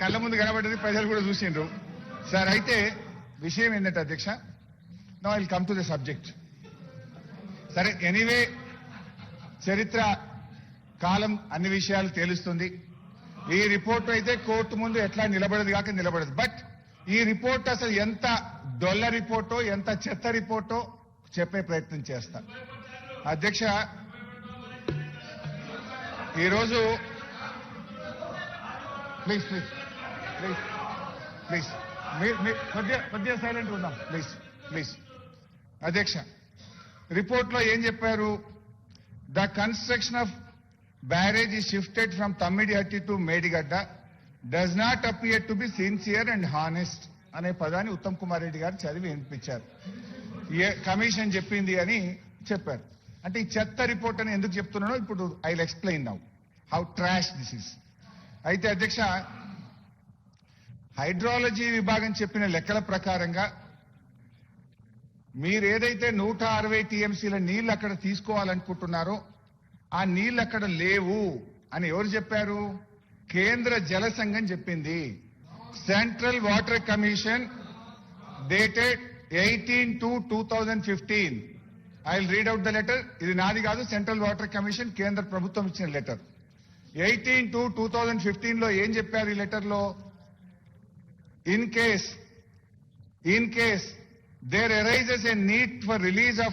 కళ్ళ ముందు కనబడ్డది, ప్రజలు కూడా చూసిండ్రు. సార్ అయితే విషయం ఏంటంటే అధ్యక్ష, now I will come to the subject. సరే, ఎనీవే చరిత్ర కాలం అన్ని విషయాలు తేలుస్తుంది. ఈ రిపోర్ట్ అయితే కోర్టు ముందు ఎట్లా నిలబడదు కాక నిలబడదు. బట్ ఈ రిపోర్ట్ అసలు ఎంత డొల్ల రిపోర్టో, ఎంత చెత్త రిపోర్టో చెప్పే ప్రయత్నం చేస్తా. అధ్యక్ష, ఈరోజు ప్లీజ్ ప్లీజ్ ప్లీజ్ ప్లీజ్ కొద్దిగా సైలెంట్ ఉందాం ప్లీజ్ ప్లీజ్. అధ్యక్ష, రిపోర్ట్లో ఏం చెప్పారు? The construction of barrage is shifted from Tammidihatti to Medigadda does not appear to be sincere and honest అనే పదాన్ని ఉత్తమ్ కుమార్ రెడ్డి గారు చదివి వినిపించారు. కమిషన్ చెప్పింది అని చెప్పారు. అంటే ఈ చెత్త రిపోర్ట్ అని ఎందుకు చెప్తున్నానో ఇప్పుడు I will explain now how trash this is. అయితే అధ్యక్ష, హైడ్రాలజీ విభాగం చెప్పిన లెక్కల ప్రకారంగా మీరు ఏదైతే 160 టీఎంసీల నీళ్లు అక్కడ తీసుకోవాలనుకుంటున్నారో ఆ నీళ్లు అక్కడ లేవు అని ఎవరు చెప్పారు? కేంద్ర జల సంఘం చెప్పింది. Central water commission dated 18/2/2015. I will read out the letter. ఇది నాది కాదు, సెంట్రల్ వాటర్ కమిషన్ కేంద్ర ప్రభుత్వం ఇచ్చిన లెటర్. 18/2/2015 లో ఏం చెప్పారు ఈ లెటర్ లో? In case there arises a need for release of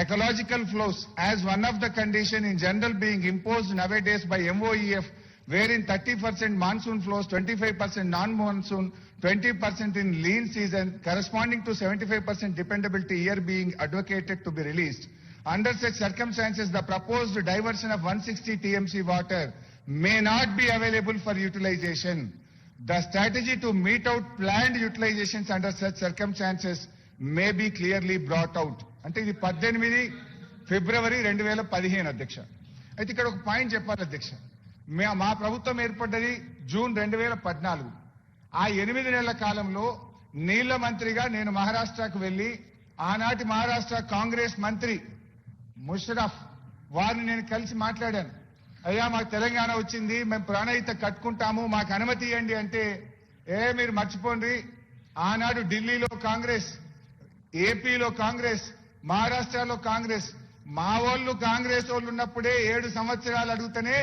ecological flows as one of the condition in general being imposed nowadays by MOEF, wherein 30% monsoon flows, 25% non-monsoon, 20% in lean season, corresponding to 75% dependability year being advocated to be released. Under such circumstances, the proposed diversion of 160 TMC water may not be available for utilization. The strategy to meet out planned utilizations under such circumstances may be clearly brought out. అంటే ఇది 18 ఫిబ్రవరి 2015 అధ్యక్ష. అయితే ఇక్కడ ఒక point చెప్పాలి అధ్యక్ష. మా ప్రభుత్వం ఏర్పడ్డది జూన్ 2014. ఆ 8 నెలల కాలంలో నీళ్ల మంత్రిగా నేను మహారాష్ట్రకు వెళ్లి ఆనాటి మహారాష్ట్ర కాంగ్రెస్ మంత్రి ముషరఫ్ వారిని నేను కలిసి మాట్లాడాను. అయ్యా, మాకు తెలంగాణ వచ్చింది, మేము ప్రాణహిత కట్టుకుంటాము, మాకు అనుమతి ఇవ్వండి అంటే, మీరు మర్చిపోండి, ఆనాడు ఢిల్లీలో కాంగ్రెస్, ఏపీలో కాంగ్రెస్, మహారాష్ట్రలో కాంగ్రెస్, మా వాళ్ళు కాంగ్రెస్ వాళ్ళు ఉన్నప్పుడే 7 సంవత్సరాలు అడుగుతూనే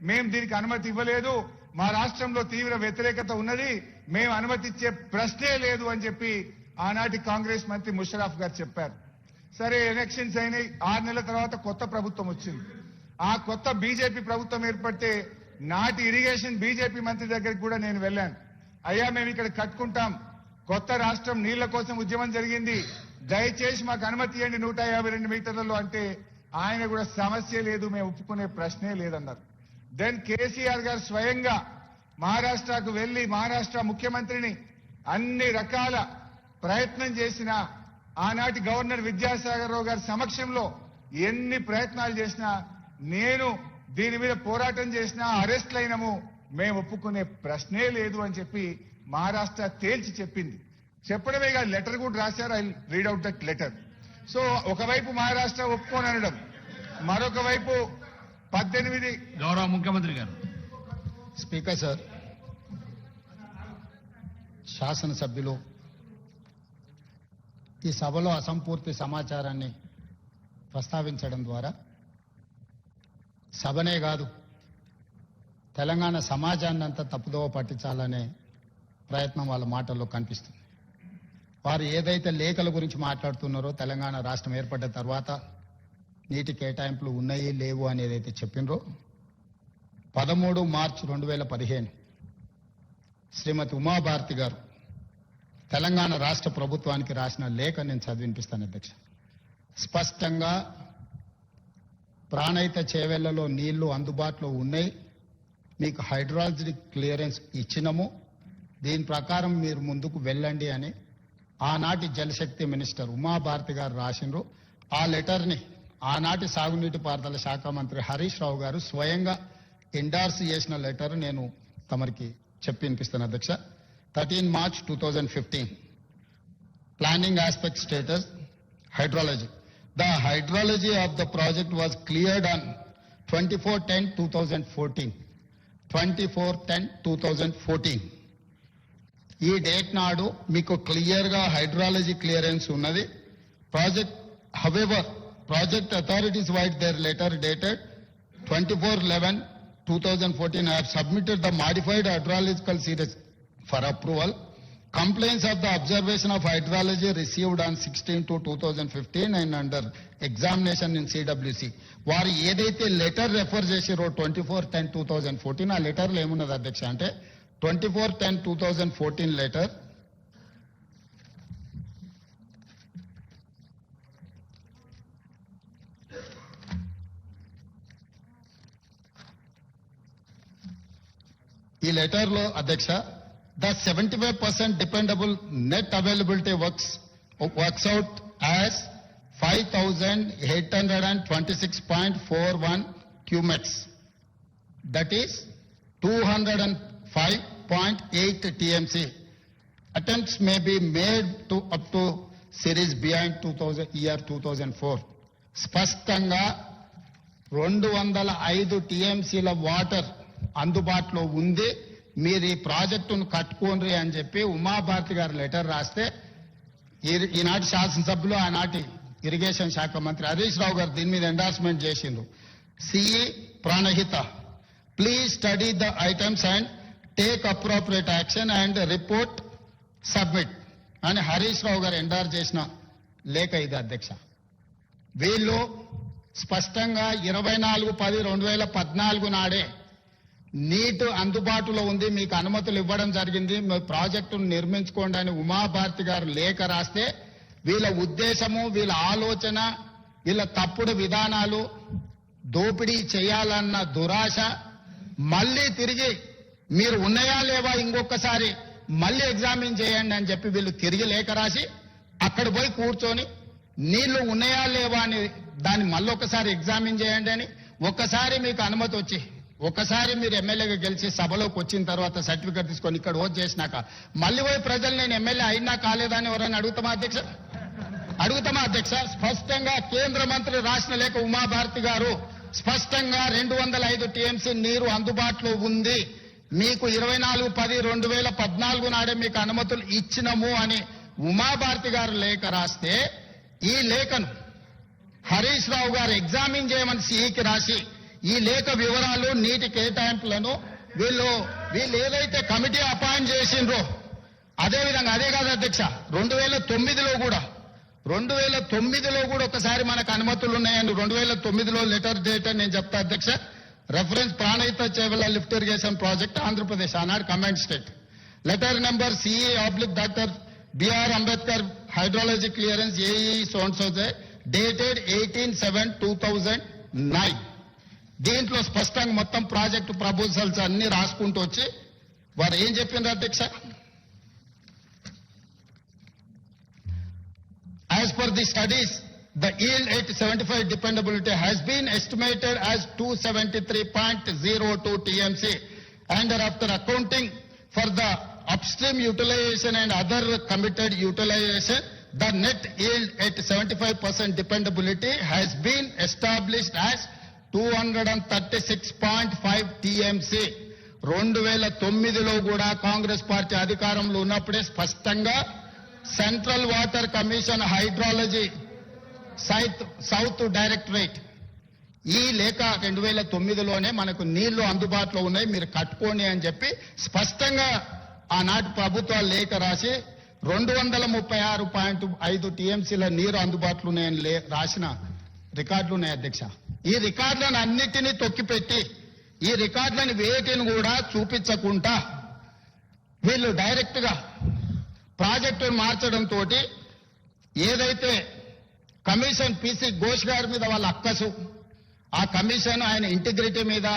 మేము దీనికి అనుమతి ఇవ్వలేదు, మా రాష్ట్రంలో తీవ్ర వ్యతిరేకత ఉన్నది, మేము అనుమతి ఇచ్చే ప్రశ్నే లేదు అని చెప్పి ఆనాటి కాంగ్రెస్ మంత్రి ముషరఫ్ గారు చెప్పారు. సరే, ఎలక్షన్స్ అయినాయి. 6 నెలల తర్వాత కొత్త ప్రభుత్వం వచ్చింది. ఆ కొత్త బీజేపీ ప్రభుత్వం ఏర్పడితే నాటి ఇరిగేషన్ బీజేపీ మంత్రి దగ్గరికి కూడా నేను వెళ్ళాను. అయ్యా, మేము ఇక్కడ కట్టుకుంటాం, కొత్త రాష్ట్రం నీళ్ల కోసం ఉద్యమం జరిగింది, దయచేసి మాకు అనుమతి ఇవ్వండి 152 మీటర్లలో అంటే ఆయన కూడా సమస్య లేదు, మేము ఒప్పుకునే ప్రశ్నే లేదన్నారు. దెన్ కేసీఆర్ గారు స్వయంగా మహారాష్ట్రకు వెళ్లి మహారాష్ట్ర ముఖ్యమంత్రిని అన్ని రకాల ప్రయత్నం చేసిన, ఆనాటి గవర్నర్ విద్యాసాగర్ రావు గారి సమక్షంలో ఎన్ని ప్రయత్నాలు చేసినా, నేను దీని మీద పోరాటం చేసినా, అరెస్ట్లైనము, మేము ఒప్పుకునే ప్రశ్నే లేదు అని చెప్పి మహారాష్ట్ర తేల్చి చెప్పింది. చెప్పడమే కాదు, లెటర్ కూడా రాశారు. I read out that letter. So ఒకవైపు మహారాష్ట్ర ఒప్పుకోనడం, మరొక వైపు 18 గౌరవ ముఖ్యమంత్రి గారు. స్పీకర్ సార్, శాసనసభ్యులు ఈ సభలో అసంపూర్తి సమాచారాన్ని ప్రస్తావించడం ద్వారా సభనే కాదు తెలంగాణ సమాజాన్ని అంతా తప్పుదోవ పట్టించాలనే ప్రయత్నం వాళ్ళ మాటల్లో కనిపిస్తుంది. వారు ఏదైతే లేఖల గురించి మాట్లాడుతున్నారో, తెలంగాణ రాష్ట్రం ఏర్పడ్డ తర్వాత నీటి కేటాయింపులు ఉన్నాయి లేవు అని ఏదైతే చెప్పినరో, 13 మార్చి 2015 శ్రీమతి ఉమాభారతి గారు తెలంగాణ రాష్ట్ర ప్రభుత్వానికి రాసిన లేఖ నేను చదివినిపిస్తాను అధ్యక్ష. స్పష్టంగా ప్రాణహిత చేవెళ్లలో నీళ్లు అందుబాటులో ఉన్నాయి, మీకు హైడ్రాలజిక్ క్లియరెన్స్ ఇచ్చినము, దీని ప్రకారం మీరు ముందుకు వెళ్ళండి అని ఆనాటి జలశక్తి మినిస్టర్ ఉమాభారతి గారు రాసినారు. ఆ లెటర్ని ఆనాటి సాగునీటి పారుదల శాఖ మంత్రి హరీష్ రావు గారు స్వయంగా ఎండార్స్ చేసిన లెటర్ నేను తమరికి చెప్పి వినిపిస్తాను అధ్యక్ష. 13 March 2015 planning aspect status hydrology. The hydrology of the project was cleared on 24/10/2014. 24/10/2014. ఈ డేట్ నాడు మీకు క్లియర్ గా హైడ్రాలజీ క్లియరెన్స్ ఉన్నది. Project however project authorities white there letter dated 24/11/2014 have submitted the modified hydrological series for approval. Complaints of the observation of hydrology received on 16/2/2015 and under examination in CWC. వారు ఏదైతే letter refer చేసిరో 24/10/2014 ఆ లెటర్లో ఏమున్నది అధ్యక్ష అంటే 24/10/2014 letter ఈ letter లో అధ్యక్ష the 75% dependable net availability works out as 5,826.41 cumecs. That is 205.8 TMC. Attempts may be made to up to series beyond 2004. స్పష్టంగా 205 టీఎంసీల వాటర్ అందుబాటులో ఉంది, మీరు ఈ ప్రాజెక్టును కట్టుకోండి అని చెప్పి ఉమాభారతి గారు లెటర్ రాస్తే ఈనాటి శాసనసభ్యులు ఆనాటి ఇరిగేషన్ శాఖ మంత్రి హరీష్ రావు గారు దీని మీద ఎండార్స్మెంట్ చేసిండ్రు. CE Pranahita please study the items and take appropriate action and report submit అని హరీష్ రావు గారు ఎండార్ చేసిన లేఖ ఇది అధ్యక్ష. వీళ్ళు స్పష్టంగా 24/10/2014 నాడే నీటు అందుబాటులో ఉంది, మీకు అనుమతులు ఇవ్వడం జరిగింది, మీ ప్రాజెక్టును నిర్మించుకోండి అని ఉమాభారతి గారు లేఖ రాస్తే వీళ్ళ ఉద్దేశము, వీళ్ళ ఆలోచన, వీళ్ళ తప్పుడు విధానాలు, దోపిడీ చేయాలన్న దురాశ మళ్ళీ తిరిగి మీరు ఉన్నాయా లేవా ఇంకొకసారి మళ్ళీ ఎగ్జామిన్ చేయండి అని చెప్పి వీళ్ళు తిరిగి లేఖ రాసి అక్కడ పోయి కూర్చొని నీళ్లు ఉన్నాయా లేవా అని దాన్ని మళ్ళీ ఒకసారి ఎగ్జామిన్ చేయండి అని, ఒక్కసారి మీకు అనుమతి వచ్చి ఒకసారి మీరు ఎమ్మెల్యేగా గెలిచి సభలోకి వచ్చిన తర్వాత సర్టిఫికెట్ తీసుకొని ఇక్కడ ఓట్ చేసినాక మళ్ళీ పోయి ప్రజలు నేను ఎమ్మెల్యే అయినా కాలేదని ఎవరైనా అడుగుతామా అధ్యక్ష? స్పష్టంగా కేంద్ర మంత్రి రాసిన లేఖ ఉమాభారతి గారు స్పష్టంగా 205 టీఎంసీ నీరు అందుబాటులో ఉంది, మీకు 24/10/2014 నాడే మీకు అనుమతులు ఇచ్చినము అని ఉమాభారతి గారు లేఖ రాస్తే ఈ లేఖను హరీష్ రావు గారు ఎగ్జామిన్ చేయమని సిఈకి రాసి ఈ లేఖ వివరాలు, నీటి కేటాయింపులను వీళ్ళు ఏదైతే కమిటీ అపాయింట్ చేసిండ్రో అదేవిధంగా అదే కాదు అధ్యక్ష 2009లో కూడా ఒకసారి మనకు అనుమతులు ఉన్నాయని 2009లో లెటర్ డేట్ అని నేను చెప్తా అధ్యక్ష. Reference Pranahita Chevella lift irrigation project Andhra Pradesh ఆనాడు command state letter number CE/ doctor BR Ambedkar hydrology clearance AE సోన్సోజే dated 18/7/2009. దీంట్లో స్పష్టంగా మొత్తం ప్రాజెక్టు ప్రపోజల్స్ అన్ని రాసుకుంటూ వచ్చి వారు ఏం చెప్పిండ్రు అధ్యక్ష? As per the studies, the yield at 75 dependability has been estimated as 273.02 TMC, and after accounting for the upstream utilization and other committed utilization, the net yield at 75% dependability has been established as 236.5 TMC. 2009లో కూడా Congress party అధికారంలో ఉన్నప్పుడే స్పష్టంగా central water commission hydrology south directorate ఈ లేఖ 2009లోనే మనకు నీళ్లు అందుబాటులో ఉన్నాయి, మీరు కట్టుకోండి అని చెప్పి స్పష్టంగా ఆనాటి ప్రభుత్వాలు లేఖ రాసి 236.5 టీఎంసీల నీరు అందుబాటులో ఉన్నాయని రాసిన రికార్డులు ఉన్నాయి అధ్యక్ష. ఈ రికార్డులను అన్నిటినీ తొక్కిపెట్టి ఈ రికార్డులను వేటిని కూడా చూపించకుండా వీళ్ళు డైరెక్ట్ గా ప్రాజెక్టును మార్చడంతో ఏదైతే కమిషన్ పిసి ఘోష్ గారి మీద వాళ్ళ అక్కసు, ఆ కమిషన్ ఆయన ఇంటిగ్రిటీ మీద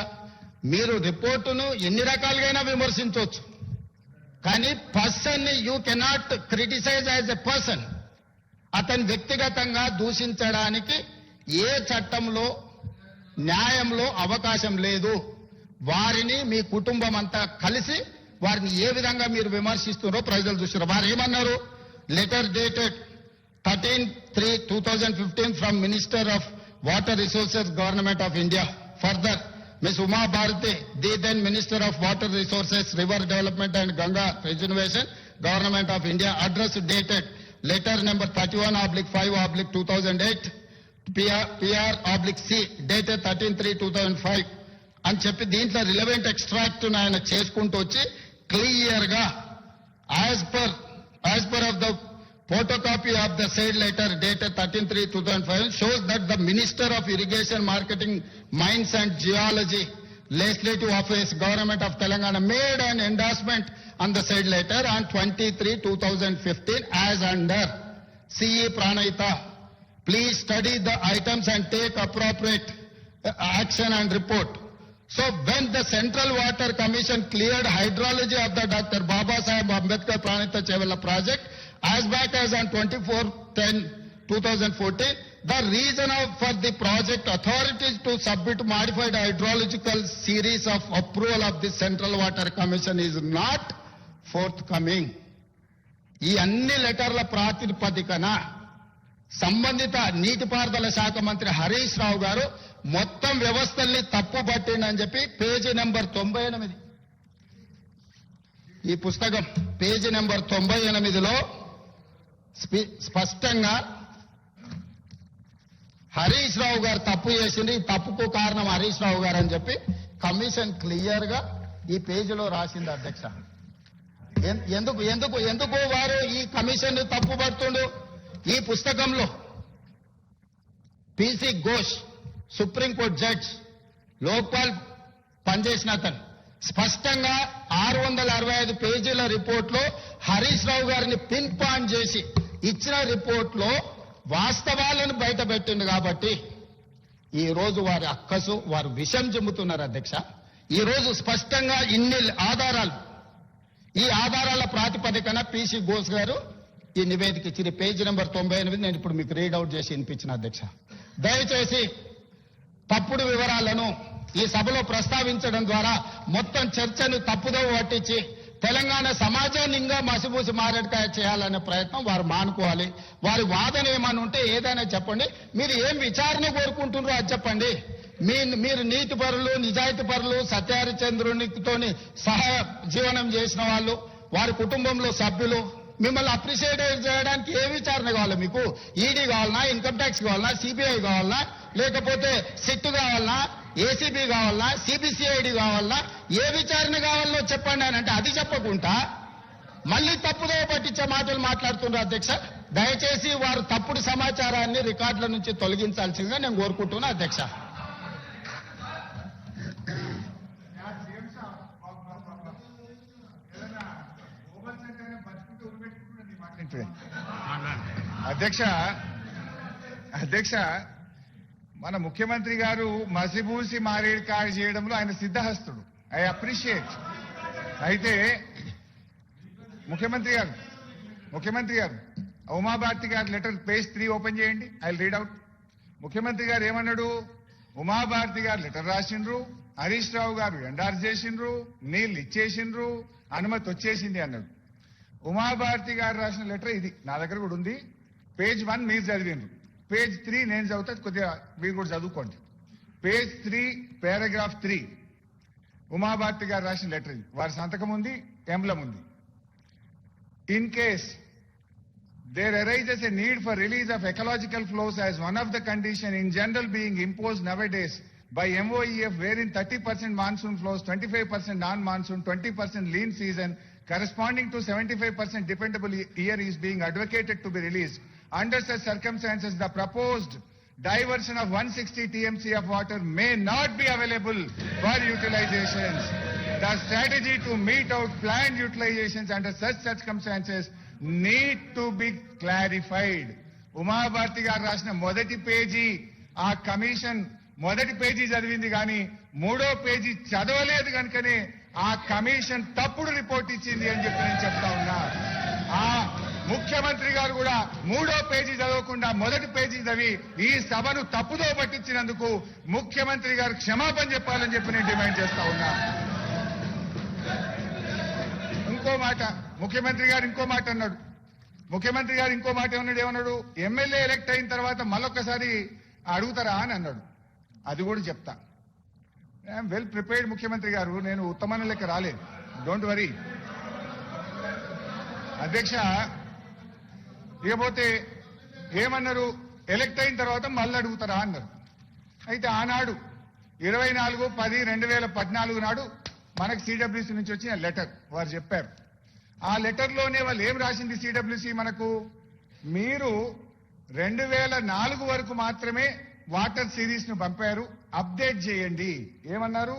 మీరు రిపోర్టును ఎన్ని రకాలుగా విమర్శించవచ్చు, కానీ పర్సన్ ని you cannot criticise as a person. అతని వ్యక్తిగతంగా దూషించడానికి ఏ చట్టంలో న్యాయంలో అవకాశం లేదు. వారిని మీ కుటుంబం అంతా కలిసి వారిని ఏ విధంగా మీరు విమర్శిస్తున్నారో ప్రజలు చూస్తున్నారు. వారు ఏమన్నారు? Letter dated 13/3/2015 from minister of water resources government of India. Further Ms. Uma Bharati, the then Minister of Water Resources, River Development and Ganga Regeneration, Government of India, address dated letter number 31/5/2008, PR/C, dated 13/3/2005 అని చెప్పి దీంట్లో relevant extract ఆయన చేసుకుంటూ వచ్చి clear గా as per of the photocopy of the said letter dated 13/3/2005 shows that the Minister of Irrigation, Marketing, Mines and Geology, Legislative Office, Government of Telangana made an endorsement on the said letter on 23/2015 as under CE Pranayita. Please study the items and take appropriate action and report. So when the Central Water Commission cleared hydrology of the Dr. Baba Saheb Ambedkar Pranayita Chevella project as back as on 24/10/2014, the reason for the project authorities to submit modified hydrological series of approval of the Central Water Commission is not forthcoming. ఈ అన్ని లెటర్ల ప్రాతిపదికన సంబంధిత నీటిపారుదల శాఖ మంత్రి హరీష్ రావు గారు మొత్తం వ్యవస్థల్ని తప్పు పట్టిండని చెప్పి పేజీ నెంబర్ 98 ఈ పుస్తకం పేజీ నెంబర్ 98లో స్పష్టంగా హరీష్ రావు గారు తప్పు చేసింది. ఈ తప్పుకు కారణం హరీష్ రావు గారు అని చెప్పి కమిషన్ క్లియర్ గా ఈ పేజీలో రాసింది అధ్యక్ష. ఎందుకు ఎందుకు ఎందుకు వారు ఈ కమిషన్ తప్పు పడుతుండు? ఈ పుస్తకంలో PC Ghosh supreme court judge Lokpal పనిచేసిన అతను స్పష్టంగా 665 పేజీల రిపోర్ట్ లో హరీష్ రావు గారిని పిన్ పాయింట్ చేసి ఇచ్చిన రిపోర్ట్ లో వాస్తవాలను బయటపెట్టింది. కాబట్టి ఈ రోజు వారి అక్కసు వారు విషం చెబుతున్నారు అధ్యక్ష. ఈ రోజు స్పష్టంగా ఇన్ని ఆధారాలు, ఈ ఆధారాల ప్రాతిపదికన పిసి ఘోష్ గారు ఈ నివేదిక ఇచ్చిన పేజీ నెంబర్ 98 నేను ఇప్పుడు మీకు రీడ్ అవుట్ చేసి వినిపించిన అధ్యక్ష. దయచేసి తప్పుడు వివరాలను ఈ సభలో ప్రస్తావించడం ద్వారా మొత్తం చర్చను తప్పుదోవ పట్టించి తెలంగాణ సమాజాన్ని ఇంకా మసిబూసి మారేడుకాయ చేయాలనే ప్రయత్నం వారు మానుకోవాలి. వారి వాదన ఏమని ఉంటే ఏదైనా చెప్పండి. మీరు ఏం విచారణ కోరుకుంటున్నారో అది చెప్పండి. మీరు నీతి పరులు, నిజాయితీ పరులు, సత్యహరిచంద్రునితోని సహా జీవనం చేసిన వాళ్ళు, వారి కుటుంబంలో సభ్యులు, మిమ్మల్ని అప్రిషియేట్ చేయడానికి ఏ విచారణ కావాలి మీకు? ఈడీ కావాలన్నా, ఇన్కమ్ ట్యాక్స్ కావాలన్నా, సిబిఐ కావాలన్నా, లేకపోతే సిట్ కావాలన్నా, ఏసీబీ కావాలన్నా, సిబిసిఐడి కావాలన్నా, ఏ విచారణ కావాలనో చెప్పండి అని అంటే అది చెప్పకుండా మళ్ళీ తప్పుదో పట్టించే మాటలు మాట్లాడుతున్నారు అధ్యక్ష. దయచేసి వారు తప్పుడు సమాచారాన్ని రికార్డుల నుంచి తొలగించాల్సిందిగా నేను కోరుకుంటున్నా అధ్యక్ష. అధ్యక్ష మన ముఖ్యమంత్రి గారు మసిబూసి మారేడుకాయ చేయడంలో ఆయన సిద్ధహస్తుడు. I appreciate. అయితే ముఖ్యమంత్రి గారు ఉమాభారతి గారి లెటర్ పేజ్ 3 ఓపెన్ చేయండి. I read out. ముఖ్యమంత్రి గారు ఏమన్నాడు? ఉమాభారతి గారు లెటర్ రాసిండ్రు, హరీష్ రావు గారు ఎండార్స్ చేసిండ్రు, నీళ్ళు ఇచ్చేసిండ్రు, అనుమతి వచ్చేసింది అన్నాడు. ఉమాభారతి గారు రాసిన లెటర్ ఇది నా దగ్గర కూడా ఉంది. పేజ్ 1 మీరు చదివిండ్రు, పేజ్ 3 నేను చదువుతా, కొద్దిగా మీరు కూడా చదువుకోండి. పేజ్ 3 పారాగ్రాఫ్ 3 ఉమాభారతి గారు రాసిన లెటర్ ఇది. వారి సంతకం ఉంది, ఎంబ్లం ఉంది. In case there arises a need for release of ecological flows as one of the condition in general being imposed nowadays by MOEF, wherein 30% monsoon flows, 25% non-monsoon, 20% lean season, corresponding to 75% dependable year is being advocated to be released. Under such circumstances, the proposed diversion of 160 TMC of water may not be available for utilizations. The strategy to meet out planned utilizations under such circumstances need to be clarified. Uma Bharti గారు రాసిన మొదటి page ఆ commission మొదటి page చదివింది కానీ 3వ page చదవలేదు కనుకనే ఆ కమిషన్ తప్పుడు రిపోర్ట్ ఇచ్చింది అని చెప్పి నేను చెప్తా ఉన్నా. ఆ ముఖ్యమంత్రి గారు కూడా 3వ పేజీ చదవకుండా మొదటి పేజీ చదివి ఈ సభను తప్పుదో పట్టించినందుకు ముఖ్యమంత్రి గారు క్షమాపణ చెప్పాలని చెప్పి నేను డిమాండ్ చేస్తా ఉన్నా. ఇంకో మాట ముఖ్యమంత్రి గారు ఇంకో మాట అన్నాడు. ఏమన్నాడు? ఎమ్మెల్యే ఎలక్ట్ అయిన తర్వాత మళ్ళొక్కసారి అడుగుతారా అని అన్నాడు. అది కూడా చెప్తా. ఐఎమ్ వెల్ ప్రిపేర్డ్ ముఖ్యమంత్రి గారు, నేను ఉత్తమన లెక్క రాలేదు, డోంట్ వరీ అధ్యక్ష. ఇకపోతే ఏమన్నారు, ఎలక్ట్ అయిన తర్వాత మళ్ళీ అడుగుతారా అన్నారు. అయితే ఆనాడు 24/10/2014 నాడు మనకు సిడబ్ల్యూసీ నుంచి వచ్చిన లెటర్ వారు చెప్పారు. ఆ లెటర్ లోనే వాళ్ళు ఏం రాసింది సిడబ్ల్యూసీ మనకు, మీరు 2004 వరకు మాత్రమే వాటర్ సిరీస్ ను పంపారు, అప్డేట్ చేయండి. ఏమన్నారు,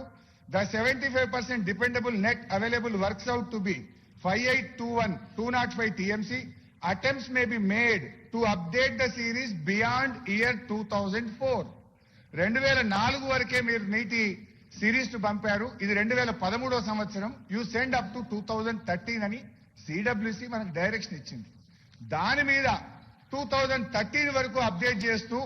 the 75% dependable net available works out to be 5821-205 TMC. Attempts may be made to update the series beyond year 2004. 2004 వరకే మీరు నీటి సిరీస్ ను పంపారు, ఇది 2013వ సంవత్సరం, యూ సెండ్ అప్ టు 2013 అని సిడబ్ల్యూసీ మనకు డైరెక్షన్ ఇచ్చింది. దాని మీద 2013 వరకు అప్డేట్ చేస్తూ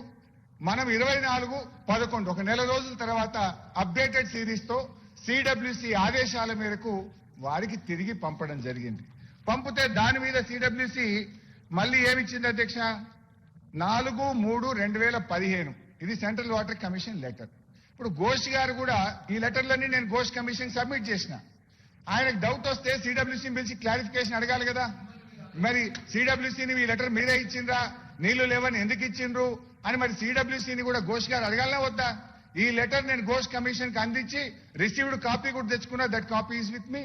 మనం 24/11 ఒక నెల రోజుల తర్వాత అప్డేటెడ్ సిరీస్ తో సిడబ్ల్యూసీ ఆదేశాల మేరకు వారికి తిరిగి పంపడం జరిగింది. పంపితే దాని మీద సిడబ్ల్యూసీ మళ్ళీ ఏమిచ్చింది అధ్యక్ష, 4/3/2015 ఇది సెంట్రల్ వాటర్ కమిషన్ లెటర్. ఇప్పుడు ఘోష్ గారు కూడా ఈ లెటర్లన్నీ నేను ఘోష్ కమిషన్ సబ్మిట్ చేసిన. ఆయనకు డౌట్ వస్తే సిడబ్ల్యూసీ పిలిచి క్లారిఫికేషన్ అడగాలి కదా. మరి సిడబ్ల్యూసీని ఈ లెటర్ మీరే ఇచ్చిండ్రా, నీళ్లు లేవని ఎందుకు ఇచ్చిండ్రు అని మరి సిడబ్ల్యూసీని కూడా ఘోష్ గారు అడగాలనే వద్దా? ఈ లెటర్ నేను ఘోష్ కమిషన్ కి అందించి రిసీవ్డ్ కాపీ కూడా తెచ్చుకున్నా, that copy is with me.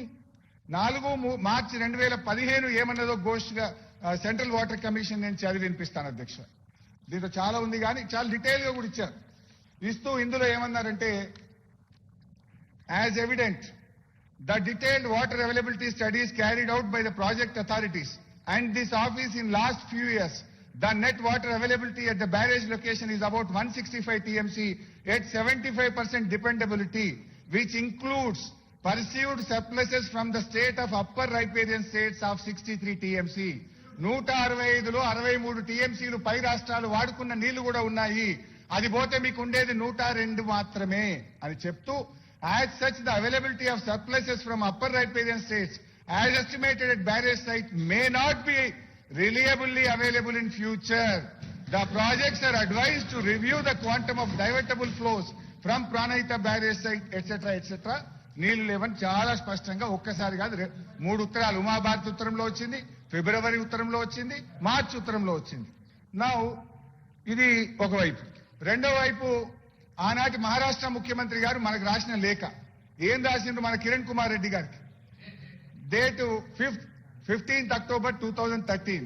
4 March 2015 ఏమన్నదో ఘోష్ సెంట్రల్ వాటర్ కమిషన్ నేను చదివి వినిపిస్తాను అధ్యక్ష. దీంట్లో చాలా ఉంది కానీ చాలా డీటెయిల్ గా కూడా ఇచ్చారు. ఇస్తూ ఇందులో ఏమన్నారంటే, as evident the detailed water availability studies carried out by the project authorities and this office in last few years, the net water availability at the barrage location is about 165 TMC at 75% dependability, which includes perceived surpluses from the state of upper riparian states of 63 TMC. 165లో 63 TMCలు పై రాష్ట్రాలు వాడుకున్న నీళ్లు కూడా ఉన్నాయి, అది పోతే మీకు ఉండేది 102 మాత్రమే అని చెప్తూ, as such the availability of surpluses from upper riparian states as estimated at barrage site may not be reliably available in future. The projects are advised to review the quantum of divertible flows from Pranahita barrage site etc. నీళ్లు లేవని చాలా స్పష్టంగా ఒక్కసారి కాదు 3 ఉత్తరాలు, ఉమాభారత్ ఉత్తరంలో వచ్చింది, ఫిబ్రవరి ఉత్తరంలో వచ్చింది, మార్చి ఉత్తరంలో వచ్చింది. నౌ ఇది ఒకవైపు. రెండో వైపు ఆనాటి మహారాష్ట్ర ముఖ్యమంత్రి గారు మనకు రాసిన లేఖ ఏం రాసిండ్రు మన కిరణ్ కుమార్ రెడ్డి గారికి. Date 15th October 2013.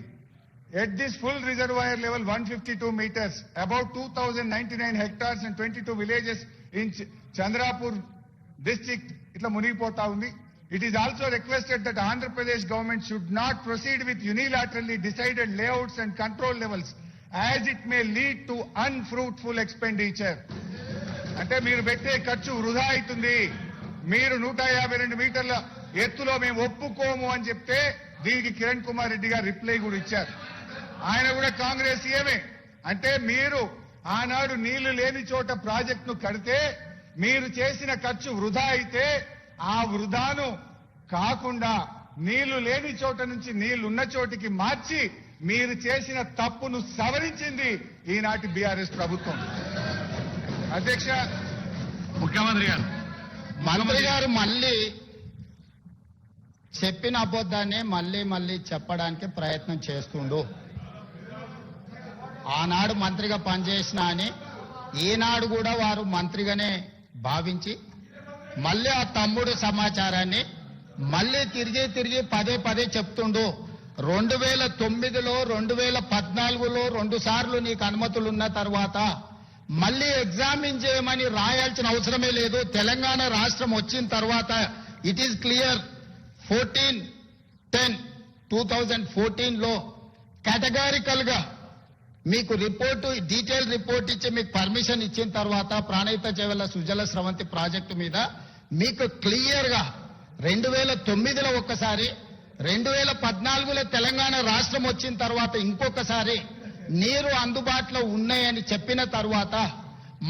At this full reservoir level 152 meters, about 2099 hectares and 22 villages in Chandrapur district itla munigipota undi. It is also requested that Andhra Pradesh government should not proceed with unilaterally decided layouts and control levels as it may lead to unfruitful expenditure. అంటే మీరు పెట్టే ఖర్చు వృధా అవుతుంది, మీరు 152 మీటర్ల ఎత్తులో మేము ఒప్పుకోము అని చెప్తే దీనికి కిరణ్ కుమార్ రెడ్డి గారు రిప్లై కూడా ఇచ్చారు. ఆయన కూడా కాంగ్రెస్ సీఎమే. అంటే మీరు ఆనాడు నీళ్లు లేని చోట ప్రాజెక్టును కడితే మీరు చేసిన ఖర్చు వృధా అయితే ఆ వృధాను కాకుండా నీళ్లు లేని చోట నుంచి నీళ్లున్న చోటికి మార్చి మీరు చేసిన తప్పును సవరించింది ఈనాటి బీఆర్ఎస్ ప్రభుత్వం. అధ్యక్ష, ముఖ్యమంత్రి గారు మంత్రి గారు మళ్ళీ చెప్పిన అబద్ధాన్ని మళ్ళీ చెప్పడానికి ప్రయత్నం చేస్తుండు. ఆనాడు మంత్రిగా పనిచేసిన అని ఈనాడు కూడా వారు మంత్రిగానే భావించి మళ్ళీ ఆ తమ్ముడు సమాచారాన్ని మళ్ళీ తిరిగి పదే చెప్తుండు. 2009లో 2014లో 2 సార్లు నీకు అనుమతులు ఉన్న తర్వాత మళ్ళీ ఎగ్జామిన్ చేయమని రాయాల్సిన అవసరమే లేదు. తెలంగాణ రాష్ట్రం వచ్చిన తర్వాత ఇట్ ఈస్ క్లియర్. 14/10/2014లో కేటగారికల్ గా మీకు రిపోర్టు, డీటెయిల్ రిపోర్ట్ ఇచ్చి మీకు పర్మిషన్ ఇచ్చిన తర్వాత ప్రాణహిత చేవెళ్ల సుజల స్రవంతి ప్రాజెక్టు మీద మీకు క్లియర్ గా 2009లో ఒక్కసారి, 2014లో తెలంగాణ రాష్ట్రం వచ్చిన తర్వాత ఇంకొకసారి నీరు అందుబాటులో ఉన్నాయని చెప్పిన తర్వాత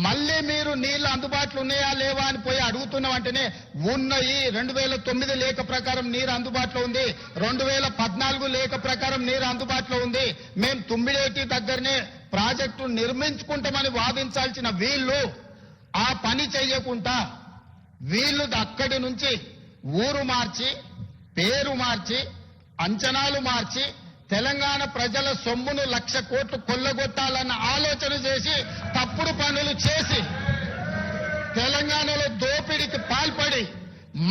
మళ్ళీ మీరు నీళ్లు అందుబాటులో ఉన్నాయా లేవా అని పోయి అడుగుతున్న వెంటనే ఉన్నాయి. 2009 లేఖ ప్రకారం నీరు అందుబాటులో ఉంది, 2014 లేఖ ప్రకారం నీరు అందుబాటులో ఉంది, మేము తుమ్మిడేటి దగ్గరనే ప్రాజెక్టు నిర్మించుకుంటామని వాదించాల్సిన వీళ్ళు ఆ పని చేయకుండా వీళ్ళు అక్కడి నుంచి ఊరు మార్చి పేరు మార్చి అంచనాలు మార్చి తెలంగాణ ప్రజల సొమ్మును 1,00,000 కోట్లు కొల్లగొట్టాలన్న ఆలోచన చేసి తప్పుడు పనులు చేసి తెలంగాణలో దోపిడీకి పాల్పడి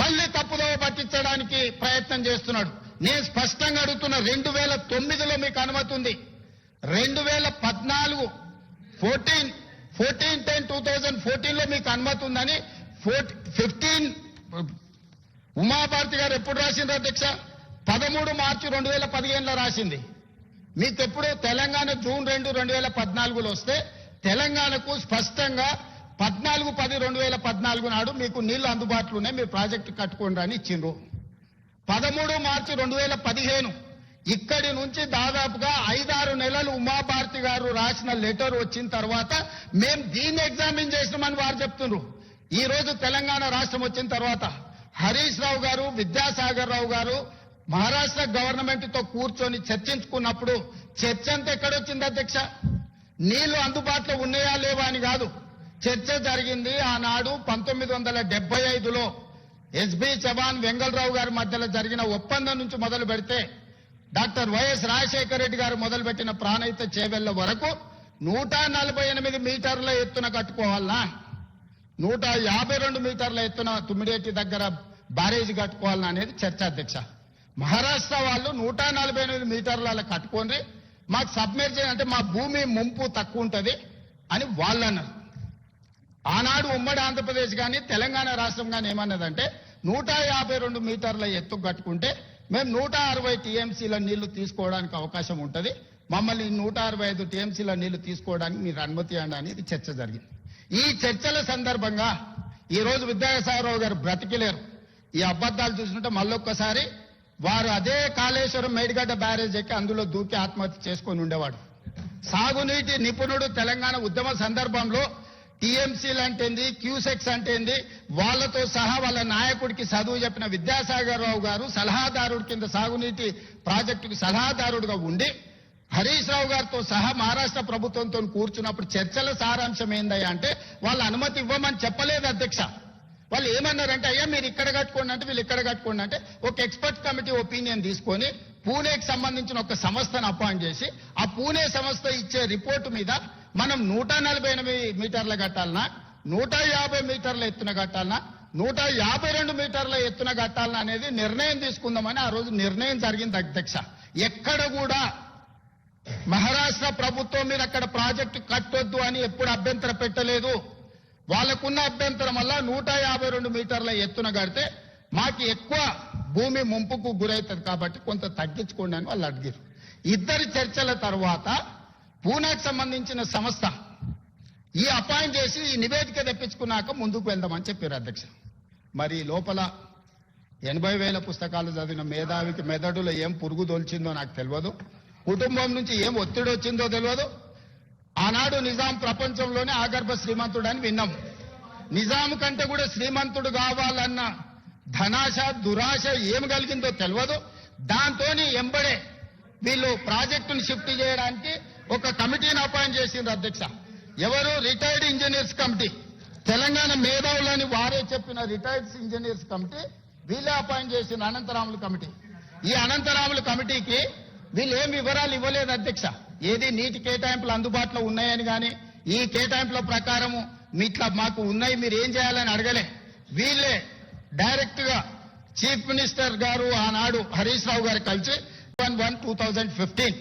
మళ్లీ తప్పుదోవ పట్టించడానికి ప్రయత్నం చేస్తున్నాడు. నేను స్పష్టంగా అడుగుతున్నా, 2009లో మీకు అనుమతి ఉంది, 2014 14/10/2014లో మీకు అనుమతి ఉందని 15 ఉమాభారతి గారు ఎప్పుడు రాసింది అధ్యక్ష? 13 మార్చి 2015లో రాసింది. మీకు ఎప్పుడు తెలంగాణ జూన్ 2, 2014లో వస్తే తెలంగాణకు స్పష్టంగా 14/10/2014 నాడు మీకు నీళ్లు అందుబాటులో ఉన్నాయి, మీరు ప్రాజెక్టు కట్టుకోండి అని ఇచ్చిండ్రు. 13 మార్చి 2015 ఇక్కడి నుంచి దాదాపుగా 5-6 నెలలు ఉమాభారతి గారు రాసిన లెటర్ వచ్చిన తర్వాత మేము దీన్ని ఎగ్జామిన్ చేసినామని వారు చెప్తున్నారు. ఈ రోజు తెలంగాణ రాష్ట్రం వచ్చిన తర్వాత హరీష్ రావు గారు, విద్యాసాగర్ రావు గారు మహారాష్ట్ర గవర్నమెంట్ తో కూర్చొని చర్చించుకున్నప్పుడు చర్చ అంతా ఎక్కడొచ్చింది అధ్యక్ష? నీళ్లు అందుబాటులో ఉన్నాయా లేవా అని కాదు, చర్చ జరిగింది ఆనాడు 1975లో ఎస్బి చవాన్, వెంగళరావు గారి మధ్యలో జరిగిన ఒప్పందం నుంచి మొదలు పెడితే డాక్టర్ వైఎస్ రాజశేఖర రెడ్డి గారు మొదలుపెట్టిన ప్రాణహిత చేవెళ్ల వరకు 148 మీటర్ల ఎత్తున కట్టుకోవాలనా, 152 మీటర్ల ఎత్తున తుమ్మిడేటి దగ్గర బ్యారేజ్ కట్టుకోవాలనా అనేది చర్చ అధ్యక్ష. మహారాష్ట్ర వాళ్ళు 148 మీటర్ల కట్టుకోండి, మాకు సబ్మెర్జ్ అంటే మా భూమి ముంపు తక్కువ ఉంటది అని వాళ్ళు అన్నారు. ఆనాడు ఉమ్మడి ఆంధ్రప్రదేశ్ కానీ తెలంగాణ రాష్ట్రం కానీ ఏమన్నదంటే 152 మీటర్ల ఎత్తు కట్టుకుంటే మేము 160 టీఎంసీల నీళ్లు తీసుకోవడానికి అవకాశం ఉంటది, మమ్మల్ని 165 టీఎంసీల నీళ్లు తీసుకోవడానికి మీరు అనుమతి ఇవ్వండి అనేది చర్చ జరిగింది. ఈ చర్చల సందర్భంగా ఈ రోజు విద్యాసాగరరావు గారు బ్రతికిలేరు. ఈ అబద్ధాలు చూస్తుంటే మళ్ళొక్కసారి వారు అదే కాళేశ్వరం మేడిగడ్డ బ్యారేజ్ ఎక్కి అందులో దూకి ఆత్మహత్య చేసుకొని ఉండేవాడు. సాగునీటి నిపుణుడు తెలంగాణ ఉద్యమ సందర్భంలో టీఎంసీలు అంటేంది, క్యూసెక్స్ అంటేంది, వాళ్లతో సహా వాళ్ళ నాయకుడికి చదువు చెప్పిన విద్యాసాగర్ రావు గారు సలహాదారుడి కింద సాగునీటి ప్రాజెక్టుకి సలహాదారుడుగా ఉండి హరీష్ రావు గారితో సహా మహారాష్ట్ర ప్రభుత్వంతో కూర్చున్నప్పుడు చర్చల సారాంశం ఏందయ్యా అంటే వాళ్ళ అనుమతి ఇవ్వమని చెప్పలేదు అధ్యక్ష. వాళ్ళు ఏమన్నారంటే అయ్యా మీరు ఇక్కడ కట్టుకోండి అంటే వీళ్ళు ఇక్కడ కట్టుకోండి అంటే ఒక ఎక్స్పర్ట్ కమిటీ ఒపీనియన్ తీసుకొని పూణేకి సంబంధించిన ఒక సంస్థను అపాయింట్ చేసి ఆ పూణే సంస్థ ఇచ్చే రిపోర్టు మీద మనం 148 మీటర్ల కట్టాలనా, 150 మీటర్ల ఎత్తున కట్టాలనా, 152 మీటర్ల ఎత్తున కట్టాలనా అనేది నిర్ణయం తీసుకుందామని ఆ రోజు నిర్ణయం జరిగింది అధ్యక్ష. ఎక్కడ కూడా మహారాష్ట్ర ప్రభుత్వం మీద అక్కడ ప్రాజెక్టు కట్టొద్దు అని ఎప్పుడు అభ్యంతరం పెట్టలేదు. వాళ్ళకున్న అభ్యంతరం వల్ల 152 మీటర్ల ఎత్తున కడితే మాకు ఎక్కువ భూమి ముంపుకు గురవుతుంది కాబట్టి కొంత తగ్గించుకోండి అని వాళ్ళు అడిగారు. ఇద్దరి చర్చల తర్వాత పూణేకి సంబంధించిన సంస్థ ఈ అపాయింట్ చేసి ఈ నివేదిక తెప్పించుకున్నాక ముందుకు వెళ్దామని చెప్పారు అధ్యక్ష. మరి లోపల 80,000 పుస్తకాలు చదివిన మేధావికి మెదడులో ఏం పురుగు దొల్చిందో నాకు తెలియదు, కుటుంబం నుంచి ఏం ఒత్తిడి వచ్చిందో తెలియదు. ఆనాడు నిజాం ప్రపంచంలోనే ఆగర్భ శ్రీమంతుడు అని విన్నాం. నిజాం కంటే కూడా శ్రీమంతుడు కావాలన్న ధనాశ దురాశ ఏం కలిగిందో తెలియదు. దాంతో ఎంబడే వీళ్ళు ప్రాజెక్టును షిఫ్ట్ చేయడానికి ఒక కమిటీని అపాయింట్ చేసింది అధ్యక్ష. ఎవరు? Retired engineers committee. తెలంగాణ మేధావులని వారే చెప్పిన రిటైర్డ్ ఇంజనీర్స్ కమిటీ వీళ్ళే అపాయింట్ చేసిన అనంతరాములు కమిటీ. ఈ అనంతరాములు కమిటీకి వీళ్ళు ఏం వివరాలు ఇవ్వలేదు అధ్యక్ష. ఏది నీటి కేటాయింపులు అందుబాటులో ఉన్నాయని కానీ ఈ కేటాయింపుల ప్రకారము మీట్లా మాకు ఉన్నాయి మీరు ఏం చేయాలని అడగలే. వీళ్ళే డైరెక్ట్ గా చీఫ్ మినిస్టర్ గారు ఆనాడు హరీష్ రావు గారు కలిసి 1/1/2015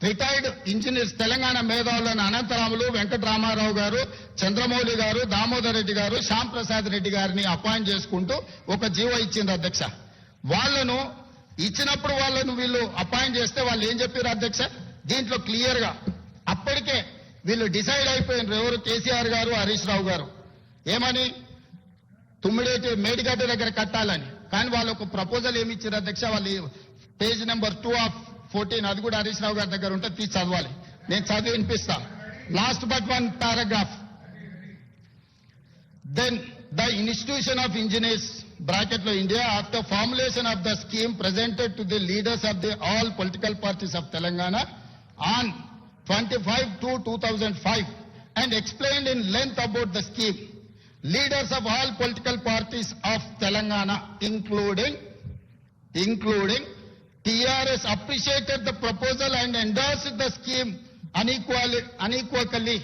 రిటైర్డ్ ఇంజనీర్స్ తెలంగాణ మేధావులను అనంతరాములు, వెంకటరామారావు గారు, చంద్రమౌళి గారు, దామోదర్ రెడ్డి గారు, శ్యామ్ ప్రసాద్ రెడ్డి గారిని అపాయింట్ చేసుకుంటూ ఒక జీవో ఇచ్చింది అధ్యక్ష. వాళ్ళను ఇచ్చినప్పుడు వాళ్ళను వీళ్ళు అపాయింట్ చేస్తే వాళ్ళు ఏం చెప్పారు అధ్యక్ష? దీంట్లో క్లియర్ గా అప్పటికే వీళ్ళు డిసైడ్ అయిపోయినారు. ఎవరు? కేసీఆర్ గారు, హరీష్ రావు గారు. ఏమని? తుమ్మిడేటి మేడిగడ్డ దగ్గర కట్టాలని. కానీ వాళ్ళు ఒక ప్రపోజల్ ఏమి ఇచ్చారు అధ్యక్ష? వాళ్ళు పేజ్ నెంబర్ 2/14 అది కూడా హరీష్ రావు గారి దగ్గర ఉంటే తీసి చదవాలి, నేను చదివి వినిపిస్తా. Last but one paragraph. Then the institution of engineers bracket lo India after formulation of the scheme presented to the leaders of the all political parties of Telangana on 25/2/2005 and explained in length about the scheme. leaders of all political parties of Telangana, including TRS, appreciated the proposal and endorsed the scheme unequivocally.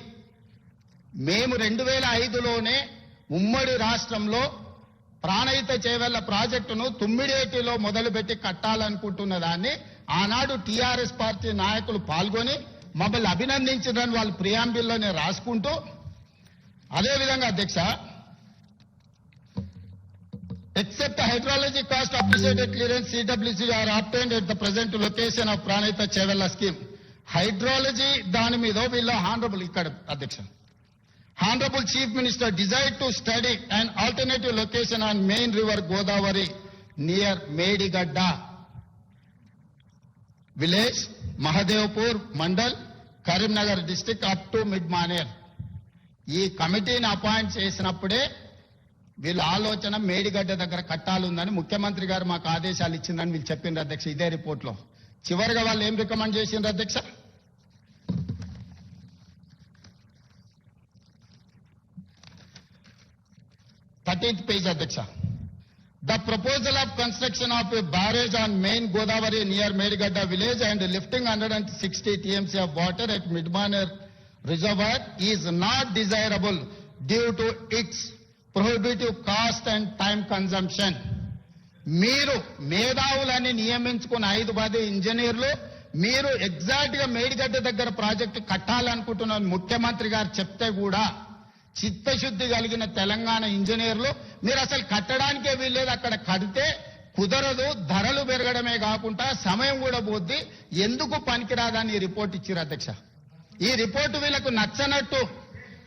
మేము 2005లోనే ఉమ్మడి రాష్ట్రంలో ప్రాణహిత చేవెళ్ల ప్రాజెక్టును తుమ్మిడేటిలో మొదలుపెట్టి కట్టాలనుకుంటున్న దాన్ని ఆనాడు TRS party నాయకులు పాల్గొని మమ్మల్ని అభినందించడానికి వాళ్ళు ప్రియాంబిల్లోనే రాసుకుంటూ, అదేవిధంగా అధ్యక్ష, except the hydrology cost appreciated clearance CWC are obtained at the present location of Pranayita Chevella scheme. Hydrology దాని మీద వీళ్ళ హానరబుల్ ఇక్కడ అధ్యక్ష Honorable Chief Minister desired to study an alternative location on main river Godavari near Medigadda village, Mahadevpur Mandal, Karimnagar district up to Midmaner. ఈ కమిటీని appoint చేసినప్పుడే వీళ్ళ ఆలోచన మేడిగడ్డ దగ్గర కట్టాలుందని ముఖ్యమంత్రి గారు మాకు ఆదేశాలు ఇచ్చిందని వీళ్ళు చెప్పిండ్రు అధ్యక్ష. ఇదే రిపోర్ట్ లో చివరిగా వాళ్ళు ఏం రికమెండ్ చేసిండ్రు అధ్యక్ష? 13th page అధ్యక్ష. The proposal of construction of a barrage on main Godavari near Medigadda village and lifting 160 TMC of water at Midmaner reservoir is not desirable due to its prohibitive cost and time consumption. మీరు మేధావులని నియమించుకున్న 5 మంది ఇంజనీర్లు మీరు exact గా మేడిగడ్డ దగ్గర project కట్టాలనుకుంటున్న ముఖ్యమంత్రి గారు చెప్తే కూడా చిత్తశుద్ధి కలిగిన తెలంగాణ ఇంజనీర్లు మీరు అసలు కట్టడానికే వీల్లేదు, అక్కడ కడితే కుదరదు, ధరలు పెరగడమే కాకుండా సమయం కూడా పోద్ది, ఎందుకు పనికిరాదని రిపోర్ట్ ఇచ్చారు అధ్యక్ష. ఈ రిపోర్టు వీళ్ళకు నచ్చనట్టు,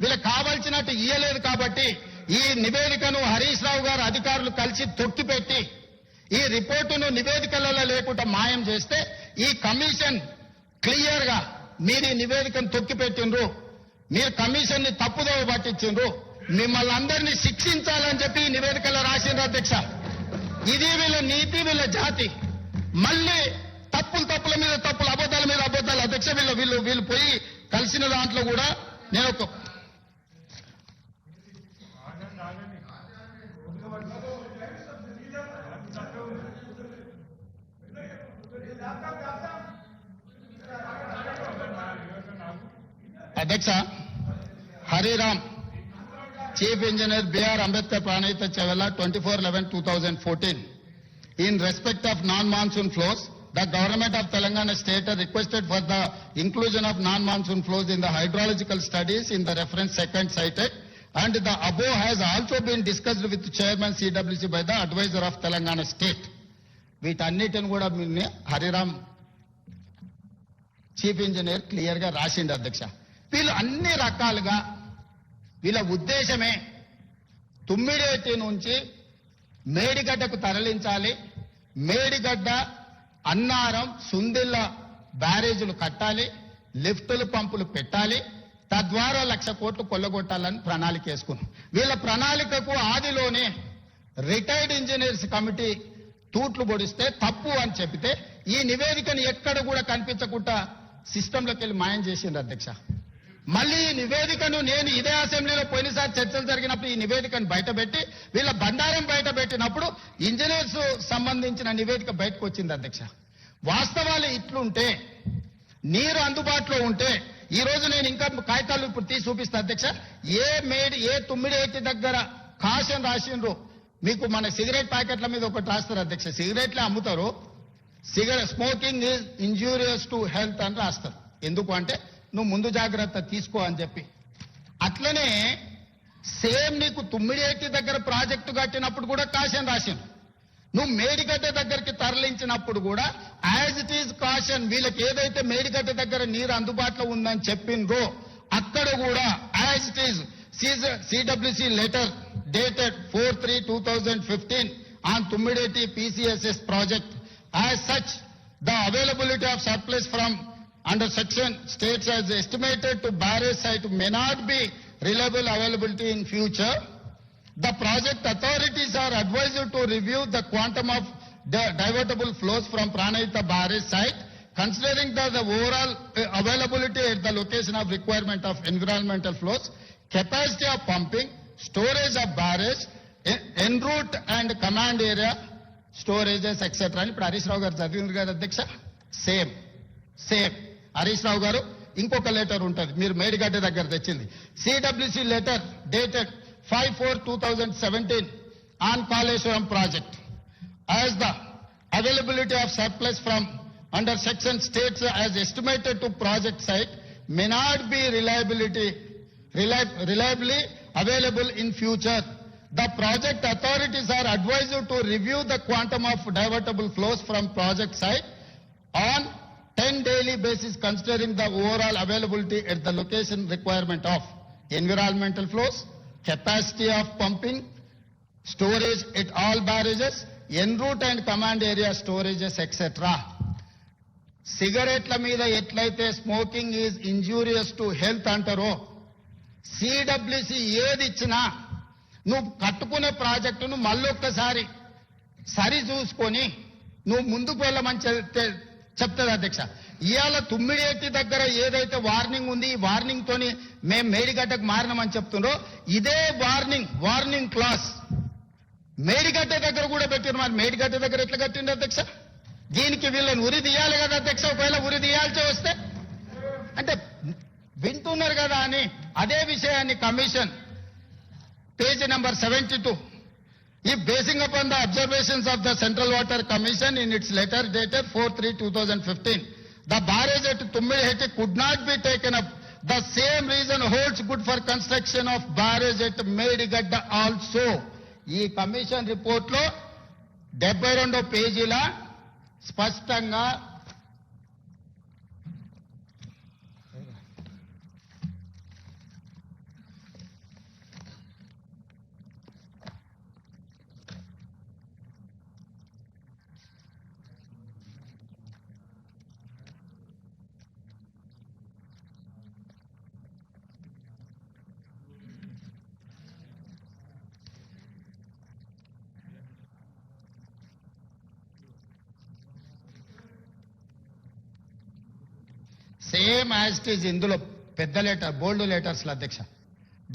వీళ్ళకి కావాల్సినట్టు ఇయ్యలేదు కాబట్టి ఈ నివేదికను హరీష్ రావు గారు అధికారులు కలిసి తొక్కిపెట్టి ఈ రిపోర్టును నివేదికలలో లేకుండా మాయం చేస్తే ఈ కమిషన్ క్లియర్ గా మీరు ఈ నివేదికను తొక్కిపెట్టిండ్రు, మీరు కమిషన్ ని తప్పుదోవ పట్టించిండ్రు, మిమ్మల్ని అందరినీ శిక్షించాలని చెప్పి ఈ నివేదికలో రాసిండ్రు అధ్యక్ష. ఇది వీళ్ళ నీతి, వీళ్ళ జాతి. మళ్ళీ తప్పుల మీద తప్పులు, అబద్ధాల మీద అబద్ధాలు అధ్యక్ష. వీళ్ళు పోయి కలిసిన దాంట్లో కూడా నేను ఒక అధ్యక్ష Hariram Chief Engineer B.R. Ambedkar Pranayita Chevella 24/11/2014. In respect of non-monsoon flows, the government of Telangana state requested for the inclusion of non-monsoon flows in the hydrological studies in the reference second cited, and the above has also been discussed with Chairman CWC by the advisor of Telangana state. వీటన్నిటిని కూడా Hariram chief engineer clear గా రాసిండు అధ్యక్ష. వీళ్ళు అన్ని రకాలుగా వీళ్ళ ఉద్దేశమే తుమ్మిడేటి నుంచి మేడిగడ్డకు తరలించాలి, మేడిగడ్డ అన్నారం సుందిల్ల బ్యారేజీలు కట్టాలి, లిఫ్టులు పంపులు పెట్టాలి, తద్వారా 1,00,000 కోట్లు కొల్లగొట్టాలని ప్రణాళిక వేసుకున్నాం. వీళ్ళ ప్రణాళికకు ఆదిలోనే రిటైర్డ్ ఇంజనీర్స్ కమిటీ తూట్లు పొడిస్తే తప్పు అని చెబితే ఈ నివేదికను ఎక్కడ కూడా కనిపించకుండా సిస్టంలోకి వెళ్ళి మాయం చేసిండ్రు అధ్యక్ష. మళ్ళీ ఈ నివేదికను నేను ఇదే అసెంబ్లీలో పోయినసారి చర్చలు జరిగినప్పుడు ఈ నివేదికను బయటపెట్టి వీళ్ళ బండారం బయటపెట్టినప్పుడు ఇంజనీర్స్ సంబంధించిన నివేదిక బయటకు వచ్చింది అధ్యక్ష. వాస్తవాలు ఇట్లుంటే, నీరు అందుబాటులో ఉంటే, ఈ రోజు నేను ఇంకా కాగితాలు ఇప్పుడు తీసి చూపిస్తా అధ్యక్ష. ఏ తుమ్మిడేటి దగ్గర కాషన్ రాసిండ్రు, మీకు మన సిగరెట్ ప్యాకెట్ల మీద ఒకటి రాస్తారు అధ్యక్ష. సిగరెట్లే అమ్ముతారు, smoking is injurious to health అని రాస్తారు. ఎందుకు అంటే నువ్వు ముందు జాగ్రత్త తీసుకో అని చెప్పి. అట్లనే సేమ్ నీకు తుమ్మిడేటి దగ్గర ప్రాజెక్టు కట్టినప్పుడు కూడా కాషన్ రాసిండు, నువ్వు మేడిగడ్డ దగ్గరికి తరలించినప్పుడు కూడా యాజ్ ఇట్ ఈజ్ కాషన్. వీళ్ళకి ఏదైతే మేడిగడ్డ దగ్గర నీరు అందుబాటులో ఉందని చెప్పిండ్రో అక్కడ కూడా as it is CWC letter dated 4/3/2015 on Tummideti PCSS project. As such, the availability of surplus from under section states as estimated to barrage site may not be reliable availability in future. The project authorities are advised to review the quantum of the divertible flows from Pranayita barrage site, considering the overall availability at the location of requirement of environmental flows, capacity of pumping, storage of barrage en route and command area storages etcetera అని ఇప్పుడు హరీష్ రావు గారు చదివింది కదా అధ్యక్ష. Same Harish Rao గారు ఇంకొక letter ఉంటుంది మీరు మేడిగడ్డ దగ్గర తెచ్చింది. CWC letter dated 5/4/2017 on Kaleshwaram project. As the availability of surplus from under section states as estimated to project site may not be reliably available in future. The project authorities are advised to review the quantum of divertible flows from project site on 10 daily basis, considering the overall availability at the location requirement of environmental flows, capacity of pumping, storage at all barrages, en route and command area storages, etc. సిగరెట్ల మీద ఎట్లయితే smoking is injurious to health అంటారో, CWC ఏది ఇచ్చినా నువ్వు కట్టుకునే ప్రాజెక్టును మళ్ళొక్కసారి సరి చూసుకొని నువ్వు ముందుకు వెళ్ళమని చెప్తుంది అధ్యక్ష. ఇవాళ తుమ్మిడేటి దగ్గర ఏదైతే వార్నింగ్ ఉంది, ఈ వార్నింగ్ తోని మేము మేడిగడ్డకు మారినామని చెప్తుండ్రో, ఇదే వార్నింగ్ క్లాస్ మేడిగడ్డ దగ్గర కూడా పెట్టారు. మరి మేడిగడ్డ దగ్గర ఎట్లా కట్టిండు అధ్యక్ష? దీనికి వీళ్ళని ఉరి తీయాలి కదా అధ్యక్ష. ఒకవేళ ఉరి తీయాల్సి వస్తే అంటే వింటున్నారు కదా అని అదే విషయాన్ని commission page number 72, if basing upon the observations of the Central Water Commission in its letter dated 4/3/2015, the barrage at Tummidiheti could not be taken up. The same reason holds good for construction of barrage at Medigadda also. ఈ commission report లో 72వ పేజీల స్పష్టంగా same as it is ఇందులో పెద్ద letter బోల్డ్ letters లో అధ్యక్ష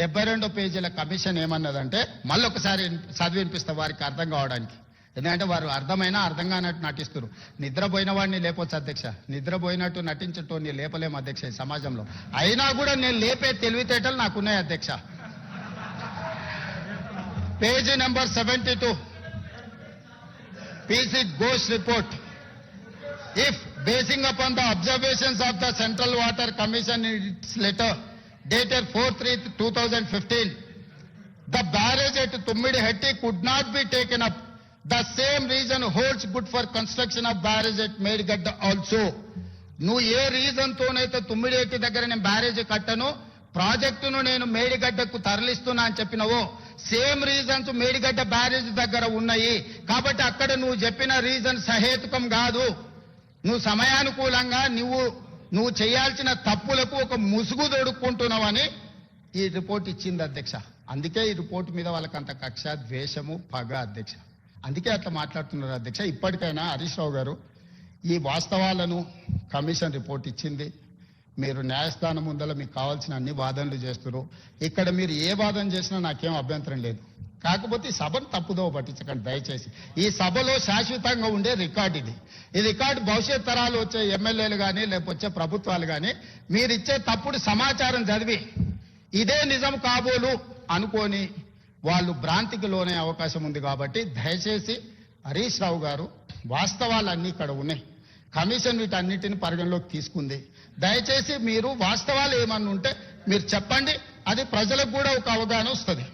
72 పేజీల commission ఏమన్నదంటే, మళ్ళీ ఒకసారి చదివినిపిస్తా వారికి అర్థం కావడానికి. ఎందుకంటే వారు అర్థమైనా అర్థం కానట్టు నటిస్తారు. నిద్రపోయిన వాడిని లేపొచ్చు అధ్యక్ష, నిద్రపోయినట్టు నటించటోని లేపలేము అధ్యక్ష ఈ సమాజంలో. అయినా కూడా నేను లేపే తెలివితేటలు నాకున్నాయి అధ్యక్ష. Page number 72 PC Ghosh report. If basing upon the observations of the Central Water Commission in its letter dated 4/3/2015, the barrage at Tummidiheti could not be taken up. The same reason holds good for construction of barrage at Medigadda also. నువ్వు ఏ reason తోనైతే తుమ్మిడిహెట్టి దగ్గర నేను barrage కట్టను, ప్రాజెక్టును నేను మేడిగడ్డకు తరలిస్తున్నా అని చెప్పినవో, same reasons Medigadda barrage దగ్గర ఉన్నాయి. కాబట్టి అక్కడ నువ్వు చెప్పిన రీజన్ సహేతుకం కాదు. నువ్వు సమయానుకూలంగా నువ్వు చేయాల్సిన తప్పులకు ఒక ముసుగు తొడుక్కుంటున్నావని ఈ రిపోర్ట్ ఇచ్చింది అధ్యక్ష. అందుకే ఈ రిపోర్ట్ మీద వాళ్ళకంత కక్ష, ద్వేషము, పగ అధ్యక్ష. అందుకే అట్లా మాట్లాడుతున్నారు అధ్యక్ష. ఇప్పటికైనా హరీష్ రావు గారు ఈ వాస్తవాలను కమిషన్ రిపోర్ట్ ఇచ్చింది, మీరు న్యాయస్థానం ముందర మీకు కావాల్సిన అన్ని వాదనలు చేస్తున్నారు. ఇక్కడ మీరు ఏ వాదన చేసినా నాకేం అభ్యంతరం లేదు. కాకపోతే ఈ సభను తప్పుదోవ పట్టించకండి దయచేసి. ఈ సభలో శాశ్వతంగా ఉండే రికార్డు ఇది. ఈ రికార్డు భవిష్యత్ తరాలు వచ్చే ఎమ్మెల్యేలు కానీ లేకపోతే ప్రభుత్వాలు కానీ మీరిచ్చే తప్పుడు సమాచారం చదివి ఇదే నిజం కాబోలు అనుకొని వాళ్ళు భ్రాంతికి లోనే అవకాశం ఉంది. కాబట్టి దయచేసి హరీష్ రావు గారు, వాస్తవాలన్నీ ఇక్కడ ఉన్నాయి, కమిషన్ వీటన్నిటిని పరిగణలోకి తీసుకుంది. దయచేసి మీరు వాస్తవాలు ఏమన్నా ఉంటే మీరు చెప్పండి, అది ప్రజలకు కూడా ఒక అవగాహన వస్తుంది.